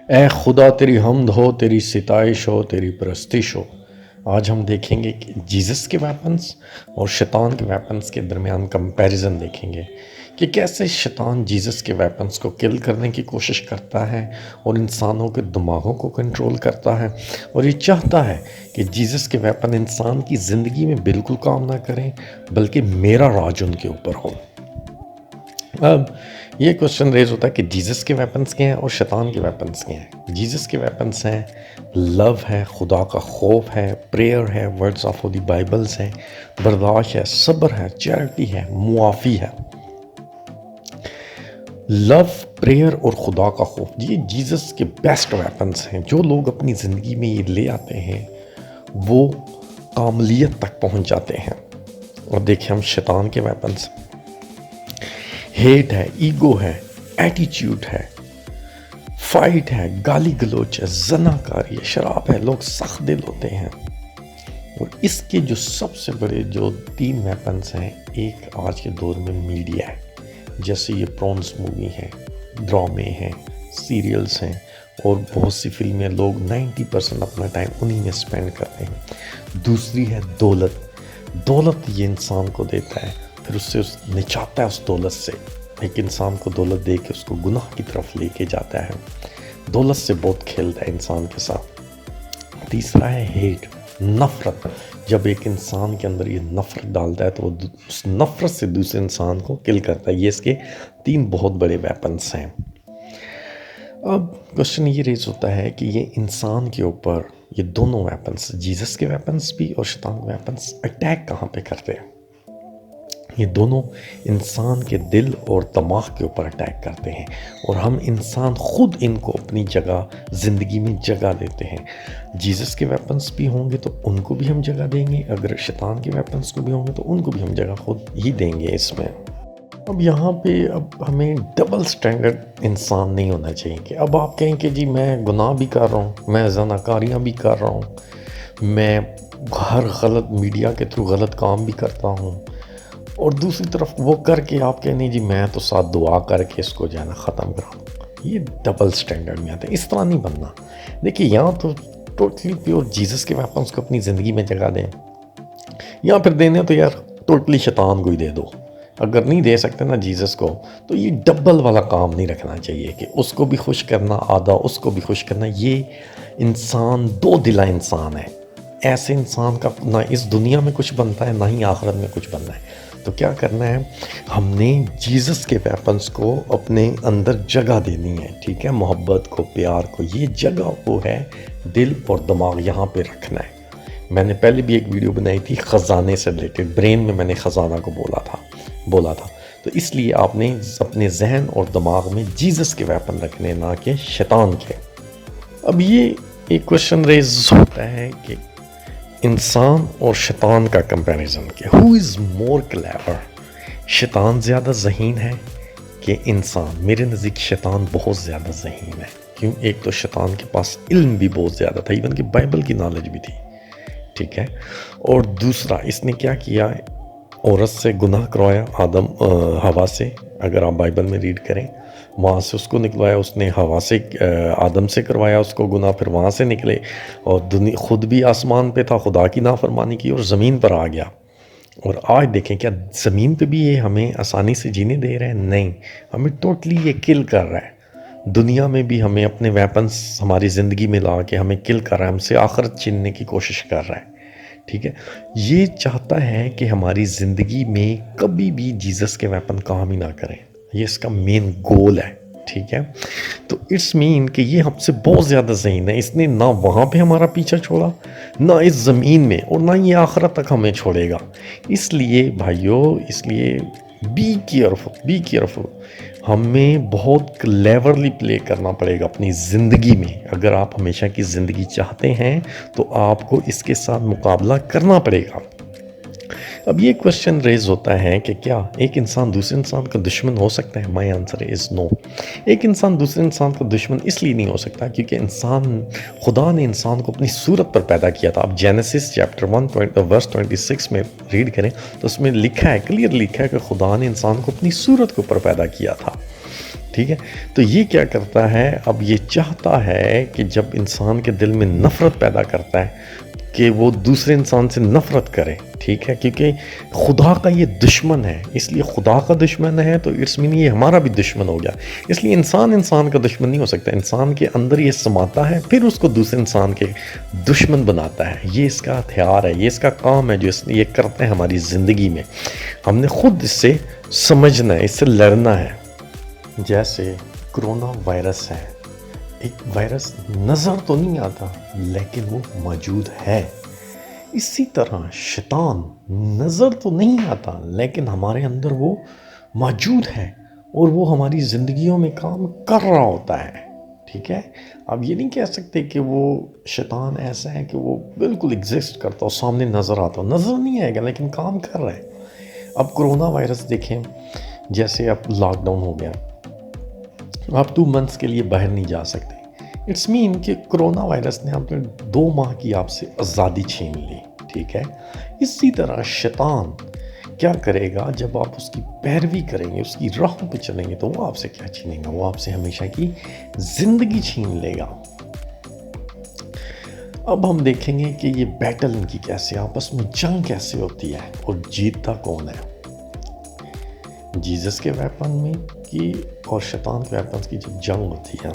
اے خدا تیری حمد ہو، تیری ستائش ہو، تیری پرستش ہو۔ آج ہم دیکھیں گے کہ جیزس کے ویپنز اور شیطان کے ویپنز کے درمیان کمپیریزن دیکھیں گے کہ کیسے شیطان جیزس کے ویپنز کو کل کرنے کی کوشش کرتا ہے اور انسانوں کے دماغوں کو کنٹرول کرتا ہے، اور یہ چاہتا ہے کہ جیزس کے ویپن انسان کی زندگی میں بالکل کام نہ کریں بلکہ میرا راج ان کے اوپر ہو۔ اب یہ کوشچن ریز ہوتا ہے کہ جیزس کے ویپنز کیا ہیں اور شیطان کے ویپنز کیا ہیں۔ جیزس کے ویپنز ہیں لو ہے، خدا کا خوف ہے، پریئر ہے، ورڈز آف دی بائبلز ہیں، برداشت ہے، صبر ہے، چیریٹی ہے، معافی ہے۔ لو، پریئر اور خدا کا خوف، یہ جیزس کے بیسٹ ویپنز ہیں۔ جو لوگ اپنی زندگی میں یہ لے آتے ہیں وہ کاملیت تک پہنچ جاتے ہیں۔ اور دیکھیں ہم شیطان کے ویپنز، ہیٹ ہے، ایگو ہے، ایٹیچیوڈ ہے، فائٹ ہے، گالی گلوچ ہے، زناکاری ہے، شراب ہے، لوگ سخت دل ہوتے ہیں۔ اور اس کے جو سب سے بڑے جو 3 ویپنز ہیں، ایک آج کے دور میں میڈیا ہے، جیسے یہ پرونس مووی ہیں، ڈرامے ہیں، سیریلز ہیں، اور بہت سی فلمیں، لوگ 90% اپنا ٹائم انہی میں سپینڈ کرتے ہیں۔ دوسری ہے دولت۔ دولت یہ انسان کو دیتا ہے، پھر اس سے نچاتا ہے اس دولت سے۔ ایک انسان کو دولت دے کے اس کو گناہ کی طرف لے کے جاتا ہے، دولت سے بہت کھیلتا ہے انسان کے ساتھ۔ تیسرا ہے ہیٹ، نفرت۔ جب ایک انسان کے اندر یہ نفرت ڈالتا ہے تو وہ اس نفرت سے دوسرے انسان کو کل کرتا ہے۔ یہ اس کے 3 بہت بڑے ویپنز ہیں۔ اب کوشچن یہ ریز ہوتا ہے کہ یہ انسان کے اوپر یہ دونوں ویپنز، جیزس کے ویپنز بھی اور شیطان کے ویپنز، اٹیک کہاں پہ کرتے ہیں؟ یہ دونوں انسان کے دل اور دماغ کے اوپر اٹیک کرتے ہیں، اور ہم انسان خود ان کو اپنی جگہ زندگی میں جگہ دیتے ہیں۔ جیزس کے ویپنز بھی ہوں گے تو ان کو بھی ہم جگہ دیں گے، اگر شیطان کے ویپنز کو بھی ہوں گے تو ان کو بھی ہم جگہ خود ہی دیں گے اس میں۔ اب یہاں پہ ہمیں ڈبل سٹینڈرڈ انسان نہیں ہونا چاہیے کہ اب آپ کہیں کہ جی میں گناہ بھی کر رہا ہوں، میں زناکاریاں بھی کر رہا ہوں، میں ہر غلط میڈیا کے تھرو غلط کام بھی کرتا ہوں، اور دوسری طرف وہ کر کے آپ کہیں نہیں جی میں تو ساتھ دعا کر کے اس کو جو ہے نا ختم کراؤں۔ یہ ڈبل سٹینڈرڈ میں آتا ہے، اس طرح نہیں بننا۔ دیکھیے یہاں تو ٹوٹلی پیور جیزس کے ویپنز کو اپنی زندگی میں جگہ دیں، یا پھر دینے تو یار ٹوٹلی شیطان کو ہی دے دو۔ اگر نہیں دے سکتے نا جیزس کو تو یہ ڈبل والا کام نہیں رکھنا چاہیے کہ اس کو بھی خوش کرنا آدھا، اس کو بھی خوش کرنا۔ یہ انسان دو دلا انسان ہے۔ ایسے انسان کا نہ اس دنیا میں کچھ بنتا ہے نہ ہی آخرت میں کچھ بننا ہے۔ تو کیا کرنا ہے، ہم نے جیزس کے ویپنز کو اپنے اندر جگہ دینی ہے، ٹھیک ہے، محبت کو، پیار کو۔ یہ جگہ وہ ہے دل اور دماغ، یہاں پہ رکھنا ہے۔ میں نے پہلے بھی ایک ویڈیو بنائی تھی خزانے سے ریلیٹڈ، برین میں نے خزانہ کو بولا تھا۔ تو اس لیے آپ نے اپنے ذہن اور دماغ میں جیزس کے ویپن رکھنے، نہ کہ شیطان کے۔ اب یہ ایک کوشچن ریز ہوتا ہے کہ انسان اور شیطان کا کمپیریزن کہ ہو از مور کلیور، شیطان زیادہ ذہین ہے کہ انسان؟ میرے نزدیک شیطان بہت زیادہ ذہین ہے۔ کیوں؟ ایک تو شیطان کے پاس علم بھی بہت زیادہ تھا، ایون کہ بائبل کی نالج بھی تھی، ٹھیک ہے۔ اور دوسرا اس نے کیا کیا، عورت سے گناہ کروایا، آدم ہوا سے، اگر آپ بائبل میں ریڈ کریں، وہاں سے اس کو نکلوایا، اس نے ہوا سے، آدم سے کروایا اس کو گناہ، پھر وہاں سے نکلے، اور خود بھی آسمان پہ تھا، خدا کی نافرمانی کی اور زمین پر آ گیا۔ اور آج دیکھیں کیا زمین پہ بھی یہ ہمیں آسانی سے جینے دے رہے ہیں؟ نہیں، ہمیں ٹوٹلی یہ کل کر رہا ہے۔ دنیا میں بھی ہمیں اپنے ویپنز ہماری زندگی میں لا کے ہمیں کل کر رہا ہے، ہم سے آخرت چھیننے کی کوشش کر رہا ہے، ٹھیک ہے۔ یہ چاہتا ہے کہ ہماری زندگی میں کبھی بھی جیزس کے ویپن کام ہی نہ کریں، یہ اس کا مین گول ہے، ٹھیک ہے۔ تو اٹس مین کہ یہ ہم سے بہت زیادہ ذہین ہے، اس نے نہ وہاں پہ ہمارا پیچھا چھوڑا، نہ اس زمین میں، اور نہ یہ آخرت تک ہمیں چھوڑے گا۔ اس لیے بھائیو، اس لیے بی کیئرفل، ہمیں بہت کلیورلی پلے کرنا پڑے گا اپنی زندگی میں۔ اگر آپ ہمیشہ کی زندگی چاہتے ہیں تو آپ کو اس کے ساتھ مقابلہ کرنا پڑے گا۔ اب یہ کوشچن ریز ہوتا ہے کہ کیا ایک انسان دوسرے انسان کا دشمن ہو سکتا ہے؟ مائی آنسر از نو۔ ایک انسان دوسرے انسان کا دشمن اس لیے نہیں ہو سکتا کیونکہ خدا نے انسان کو اپنی صورت پر پیدا کیا تھا۔ اب جینیسس چیپٹر 1 ورس 26 میں ریڈ کریں تو اس میں لکھا ہے، کلیئر لکھا ہے کہ خدا نے انسان کو اپنی صورت کے اوپر پیدا کیا تھا، ٹھیک ہے. تو یہ کیا کرتا ہے، اب یہ چاہتا ہے کہ جب انسان کے دل میں نفرت پیدا کرتا ہے کہ وہ دوسرے انسان سے نفرت کرے. ٹھیک ہے، کیونکہ خدا کا یہ دشمن ہے، اس لیے خدا کا دشمن ہے تو اس میں یہ ہمارا بھی دشمن ہو گیا. اس لیے انسان کا دشمن نہیں ہو سکتا. انسان کے اندر یہ سماتا ہے، پھر اس کو دوسرے انسان کے دشمن بناتا ہے. یہ اس کا ہتھیار ہے، یہ اس کا کام ہے جو اس نے یہ کرتے ہیں ہماری زندگی میں. ہم نے خود اس سے سمجھنا ہے، اس سے لڑنا ہے. جیسے کرونا وائرس ہے، ایک وائرس نظر تو نہیں آتا لیکن وہ موجود ہے. اسی طرح شیطان نظر تو نہیں آتا لیکن ہمارے اندر وہ موجود ہے اور وہ ہماری زندگیوں میں کام کر رہا ہوتا ہے. ٹھیک ہے، اب یہ نہیں کہہ سکتے کہ وہ شیطان ایسا ہے کہ وہ بالکل ایگزسٹ کرتا ہو، سامنے نظر آتا ہو. نظر نہیں آئے گا لیکن کام کر رہا ہے. اب کرونا وائرس دیکھیں، جیسے اب لاک ڈاؤن ہو گیا، آپ 2 منتھس کے لیے باہر نہیں جا سکتے. اٹس مین کہ کرونا وائرس نے آپ نے 2 ماہ کی آپ سے آزادی چھین لی. ٹھیک ہے، اسی طرح شیطان کیا کرے گا، جب آپ اس کی پیروی کریں گے، اس کی راہوں پہ چلیں گے تو وہ آپ سے کیا چھینے گا، وہ آپ سے ہمیشہ کی زندگی چھین لے گا. اب ہم دیکھیں گے کہ یہ بیٹل ان کی کیسے، آپس میں جنگ کیسے ہوتی ہے اور جیتتا کون ہے. جیزس کے ویپن میں کی اور شیطان کے ویپنز کی جب جنگ ہوتی ہے،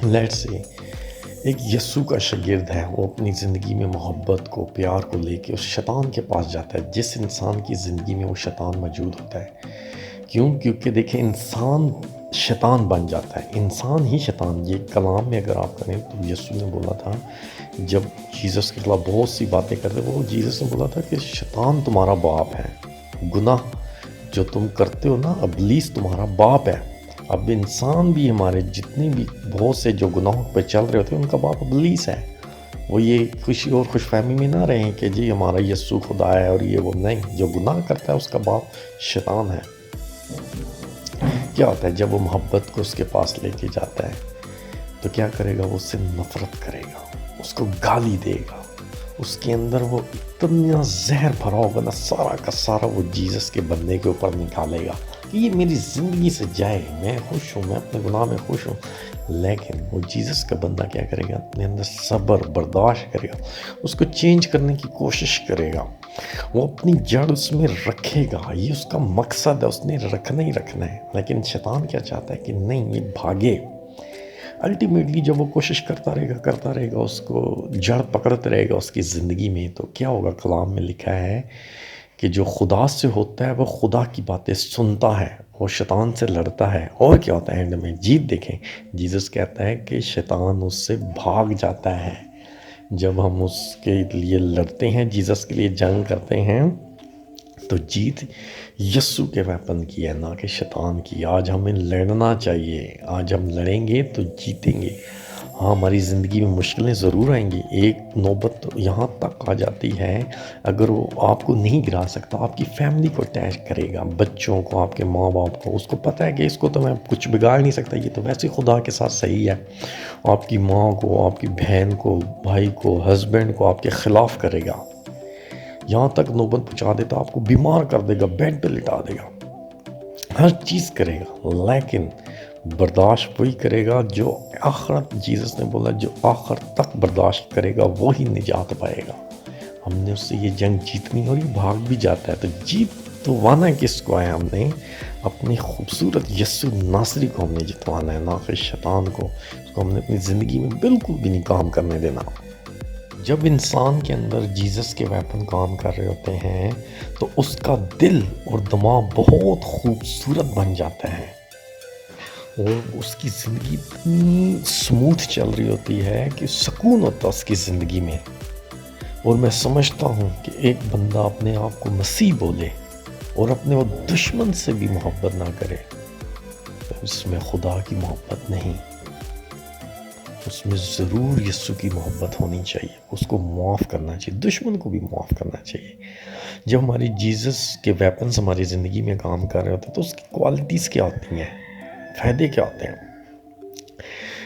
لیٹ سے ایک یسوع کا شاگرد ہے، وہ اپنی زندگی میں محبت کو، پیار کو لے کے اس شیطان کے پاس جاتا ہے جس انسان کی زندگی میں وہ شیطان موجود ہوتا ہے. کیونکہ دیکھیں انسان شیطان بن جاتا ہے، انسان ہی شیطان. یہ کلام میں اگر آپ کریں تو یسوع نے بولا تھا، جب جیزس کے خلاف بہت سی باتیں کرتے، وہ جیزس نے بولا تھا کہ شیطان تمہارا باپ ہے، گناہ جو تم کرتے ہو نا، ابلیس تمہارا باپ ہے. اب انسان بھی ہمارے جتنے بھی بہت سے جو گناہوں پہ چل رہے ہوتے ہیں ان کا باپ ابلیس ہے. وہ یہ خوشی اور خوش فہمی میں نہ رہیں کہ جی ہمارا یسوع خدا ہے اور یہ وہ نہیں. جو گناہ کرتا ہے اس کا باپ شیطان ہے. کیا ہوتا ہے جب وہ محبت کو اس کے پاس لے کے جاتا ہے تو کیا کرے گا، وہ اس سے نفرت کرے گا، اس کو گالی دے گا. اس کے اندر وہ اتنا زہر بھرا ہوگا نا، سارا کا سارا وہ جیزس کے بندے کے اوپر نکالے گا کہ یہ میری زندگی سے جائے، میں خوش ہوں، میں اپنے گناہ میں خوش ہوں. لیکن وہ جیزس کا بندہ کیا کرے گا، اپنے اندر صبر برداشت کرے گا، اس کو چینج کرنے کی کوشش کرے گا، وہ اپنی جڑ اس میں رکھے گا. یہ اس کا مقصد ہے، اس نے رکھنا ہی رکھنا ہے. لیکن شیطان کیا چاہتا ہے کہ نہیں، یہ بھاگے. الٹیمیٹلی جب وہ کوشش کرتا رہے گا، اس کو جڑ پکڑتے رہے گا اس کی زندگی میں، تو کیا ہوگا، کلام میں لکھا ہے کہ جو خدا سے ہوتا ہے وہ خدا کی باتیں سنتا ہے، وہ شیطان سے لڑتا ہے. اور کیا ہوتا ہے اینڈ میں جیت. دیکھیں جیزس کہتا ہے کہ شیطان اس سے بھاگ جاتا ہے جب ہم اس کے لیے لڑتے ہیں، جیزس کے لیے جنگ کرتے ہیں. تو جیت یسوع کے ویپن کی ہے، نہ کہ شیطان کی. آج ہمیں لڑنا چاہیے، آج ہم لڑیں گے تو جیتیں گے. ہاں، ہماری زندگی میں مشکلیں ضرور آئیں گی. ایک نوبت تو یہاں تک آ جاتی ہے، اگر وہ آپ کو نہیں گرا سکتا، آپ کی فیملی کو اٹیچ کرے گا، بچوں کو، آپ کے ماں باپ کو. اس کو پتہ ہے کہ اس کو تو میں کچھ بگاڑ نہیں سکتا، یہ تو ویسے خدا کے ساتھ صحیح ہے. آپ کی ماں کو، آپ کی بہن کو، بھائی کو، ہسبینڈ کو آپ کے خلاف کرے گا. یہاں تک نوبت پہنچا دیتا، آپ کو بیمار کر دے گا، بیڈ پہ لٹا دے گا، ہر چیز کرے گا. لیکن برداشت وہی کرے گا جو آخرت، جیزس نے بولا جو آخر تک برداشت کرے گا وہی نجات پائے گا. ہم نے اس سے یہ جنگ جیتنی اور یہ بھاگ بھی جاتا ہے. تو جیت تو وانا کس کو ہے، ہم نے اپنی خوبصورت یسوع ناصری کو ہم نے جتوانا ہے، نہ کہ شیطان کو. اس کو ہم نے اپنی زندگی میں بالکل بھی نہیں کام کرنے دینا. جب انسان کے اندر جیزس کے ویپن کام کر رہے ہوتے ہیں تو اس کا دل اور دماغ بہت خوبصورت بن جاتا ہے اور اس کی زندگی اتنی سموتھ چل رہی ہوتی ہے کہ سکون ہوتا ہے اس کی زندگی میں. اور میں سمجھتا ہوں کہ ایک بندہ اپنے آپ کو مسیح بولے اور اپنے وہ دشمن سے بھی محبت نہ کرے تو اس میں خدا کی محبت نہیں، اس میں ضرور یسوع کی محبت ہونی چاہیے. اس کو معاف کرنا چاہیے، دشمن کو بھی معاف کرنا چاہیے. جب ہماری جیزس کے ویپنز ہماری زندگی میں کام کر رہے ہوتے ہیں تو اس کی کوالٹیز کیا ہوتی ہیں، فائدے کیا ہوتے ہیں.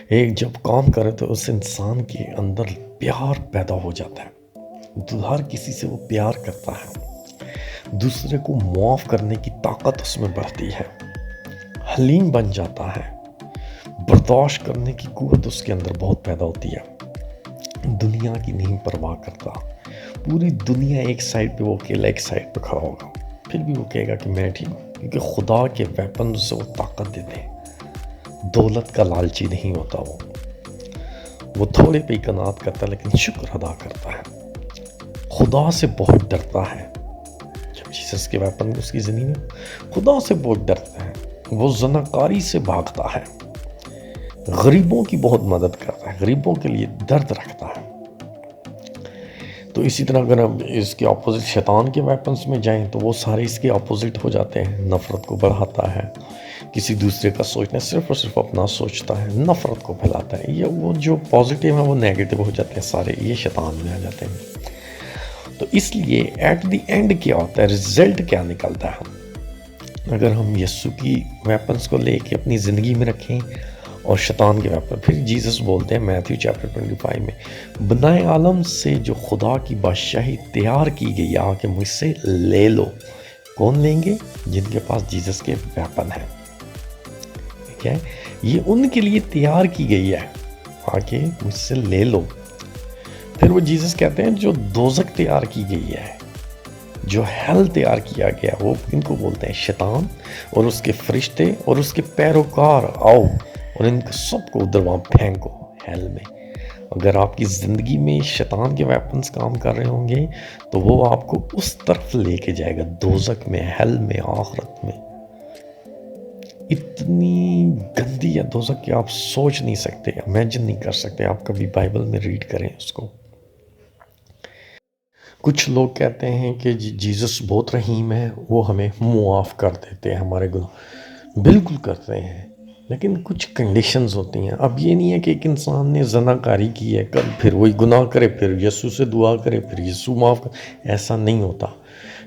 ایک جب کام کرے تو اس انسان کے اندر پیار پیدا ہو جاتا ہے، ہر کسی سے وہ پیار کرتا ہے، دوسرے کو معاف کرنے کی طاقت اس میں بڑھتی ہے، حلیم بن جاتا ہے، برداشت کرنے کی قوت اس کے اندر بہت پیدا ہوتی ہے، دنیا کی نہیں پرواہ کرتا۔ پوری دنیا ایک سائڈ پہ، وہ اکیلا ایک سائڈ پہ کھڑا ہوگا، پھر بھی وہ کہے گا کہ میں ٹھیک ہوں، کیونکہ خدا کے ویپن سے وہ طاقت دیتے ہیں۔ دولت کا لالچی نہیں ہوتا، وہ تھوڑے پہ ہی قناعت کرتا ہے، لیکن شکر ادا کرتا ہے۔ خدا سے بہت ڈرتا ہے۔ جب جیسس کے ویپن اس کی زندگی میں، خدا سے بہت ڈرتا ہے، وہ زناکاری سے بھاگتا ہے، غریبوں کی بہت مدد کرتا ہے، غریبوں کے لیے درد رکھتا ہے۔ تو اسی طرح اگر ہم اس کے اپوزٹ شیطان کے ویپنز میں جائیں تو وہ سارے اس کے اپوزٹ ہو جاتے ہیں۔ نفرت کو بڑھاتا ہے، کسی دوسرے کا سوچنا صرف اور صرف اپنا سوچتا ہے، نفرت کو پھیلاتا ہے۔ یہ وہ جو پازیٹیو ہیں وہ نیگیٹو ہو جاتے ہیں، سارے یہ شیطان میں آ جاتے ہیں۔ تو اس لیے ایٹ دی اینڈ کیا ہوتا ہے، رزلٹ کیا نکلتا ہے اگر ہم یسوع کی ویپنز کو لے کے اپنی زندگی میں رکھیں اور شیطان کے ویپن؟ پھر جیسس بولتے ہیں میتھیو چیپٹر 25 میں، بنائے عالم سے جو خدا کی بادشاہی تیار کی گئی آ کے مجھ سے لے لو۔ کون لیں گے؟ جن کے پاس جیسس کے ویپن ہیں، ٹھیک ہے؟ یہ ان کے لیے تیار کی گئی ہے، آ کے مجھ سے لے لو۔ پھر وہ جیسس کہتے ہیں جو دوزخ تیار کی گئی ہے، جو ہیل تیار کیا گیا، وہ ان کو بولتے ہیں شیطان اور اس کے فرشتے اور اس کے پیروکار، آؤ اور ان سب کو ادھر وہاں پھینکو ہیل میں۔ اگر آپ کی زندگی میں شیطان کے ویپنز کام کر رہے ہوں گے تو وہ آپ کو اس طرف لے کے جائے گا، دوزخ میں، ہیل میں، آخرت میں۔ اتنی گندی ہے دوزخ کہ آپ سوچ نہیں سکتے، امیجن نہیں کر سکتے۔ آپ کبھی بائبل میں ریڈ کریں اس کو۔ کچھ لوگ کہتے ہیں کہ جیسس بہت رحیم ہے، وہ ہمیں معاف کر دیتے ہیں ہمارے گناہ۔ بالکل کرتے ہیں، لیکن کچھ کنڈیشنز ہوتی ہیں۔ اب یہ نہیں ہے کہ ایک انسان نے زناکاری کی ہے، کل پھر وہی گناہ کرے، پھر یسوع سے دعا کرے، پھر یسوع معاف کرے، ایسا نہیں ہوتا۔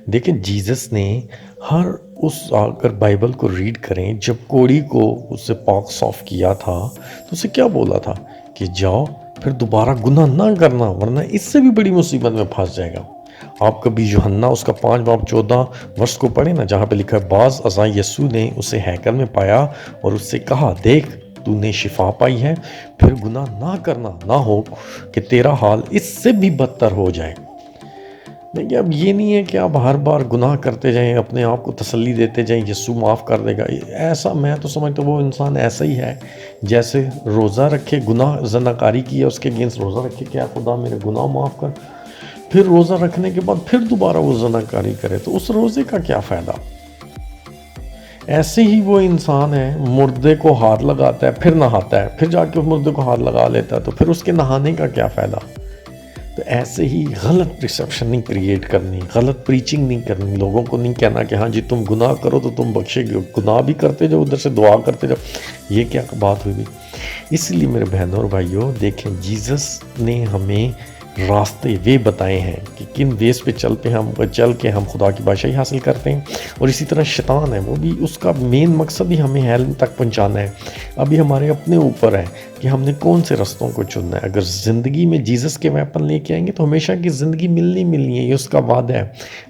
دیکھیں جیسس نے اگر بائبل کو ریڈ کریں، جب کوڑی کو اس سے پاک صاف کیا تھا تو اسے کیا بولا تھا کہ جاؤ پھر دوبارہ گناہ نہ کرنا، ورنہ اس سے بھی بڑی مصیبت میں پھنس جائے گا۔ آپ کبھی یوحنا اس کا 5:14 کو پڑھیں نا، جہاں پہ لکھا ہے بعض ازاں یسوع نے اسے ہیکل میں پایا اور اس سے کہا، دیکھ تو نے شفا پائی ہے، پھر گناہ نہ کرنا، نہ ہو کہ تیرا حال اس سے بھی بدتر ہو جائے۔ دیکھیں اب یہ نہیں ہے کہ آپ ہر بار گناہ کرتے جائیں، اپنے آپ کو تسلی دیتے جائیں یسوع معاف کر دے گا۔ ایسا میں تو سمجھتا ہوں وہ انسان ایسا ہی ہے جیسے روزہ رکھے، گناہ زناکاری کی ہے اس کے اگینسٹ روزہ رکھے، کیا خدا میرے گناہ معاف کر، پھر روزہ رکھنے کے بعد پھر دوبارہ وہ زناکاری کرے، تو اس روزے کا کیا فائدہ؟ ایسے ہی وہ انسان ہے مردے کو ہاتھ لگاتا ہے پھر نہاتا ہے، پھر جا کے مردے کو ہاتھ لگا لیتا ہے، تو پھر اس کے نہانے کا کیا فائدہ؟ تو ایسے ہی غلط پرسیپشن نہیں کریٹ کرنی، غلط پریچنگ نہیں کرنی، لوگوں کو نہیں کہنا کہ ہاں جی تم گناہ کرو تو تم بخشے گے، گناہ بھی کرتے جاؤ، ادھر سے دعا کرتے جاؤ، یہ کیا بات ہوئی؟ اس لیے میرے بہنوں اور بھائیوں، دیکھیں جیسس نے ہمیں راستے وے بتائے ہیں کہ کن ویز پہ چل کے ہم خدا کی بادشاہی حاصل کرتے ہیں۔ اور اسی طرح شیطان ہے، وہ بھی اس کا مین مقصد ہی ہمیں ہیل تک پہنچانا ہے۔ ابھی ہمارے اپنے اوپر ہے کہ ہم نے کون سے رستوں کو چننا ہے۔ اگر زندگی میں جیسس کے ویپن لے کے آئیں گے تو ہمیشہ کی زندگی ملنی ہے، یہ اس کا وعدہ ہے۔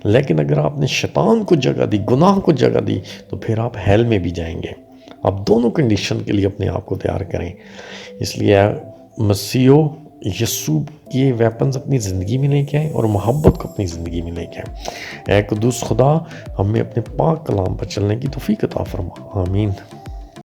لیکن اگر آپ نے شیطان کو جگہ دی، گناہ کو جگہ دی، تو پھر آپ ہیل میں بھی جائیں گے۔ آپ دونوں کنڈیشن کے لیے اپنے آپ کو تیار کریں۔ اس لیے مسیحوں یسوع کے ویپنز اپنی زندگی میں لے کے آئیں اور محبت کو اپنی زندگی میں لے کے آئیں۔ اے قدوس خدا، ہمیں اپنے پاک کلام پر چلنے کی توفیق عطا فرما، آمین۔